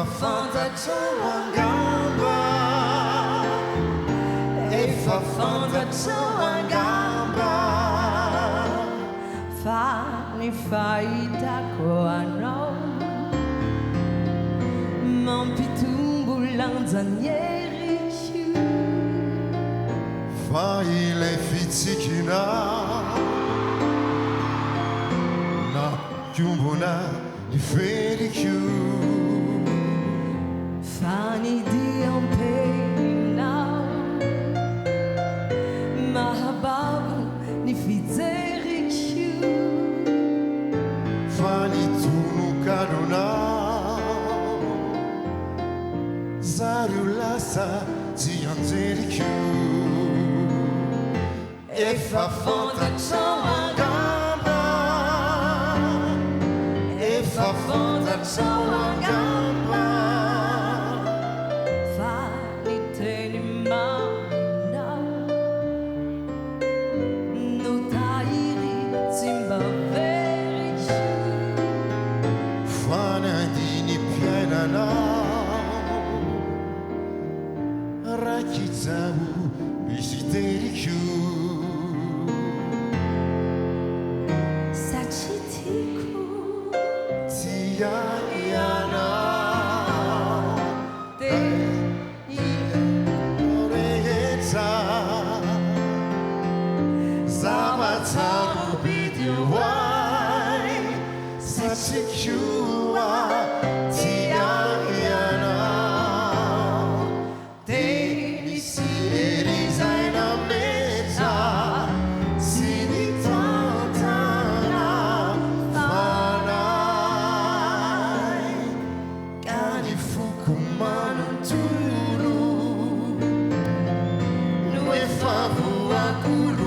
fantatrao angamba, efa fantatrao angamba, fa ny fahitako anao Nampitombo lanja heriko, fa ilay fitsikinao Nampikombona ny feriko, fa ny diam-peninao Mahababo ny fijeriko, fa ny tononkalonao Zary lasa tsianjeriko, efa fantatrao angamba, efa fantatrao angamba, fa ny teny maminao no tahiry tsy mba veriko, fa ny andiny-piainanao rakizao misy teriko, satria tiako tsianjeriko rehetra zava-tsara bidy hoay satria koa tsianjeriko dia misy erizaina meza sy ny tantana fanay ka ny foko manontolo no efa voakolo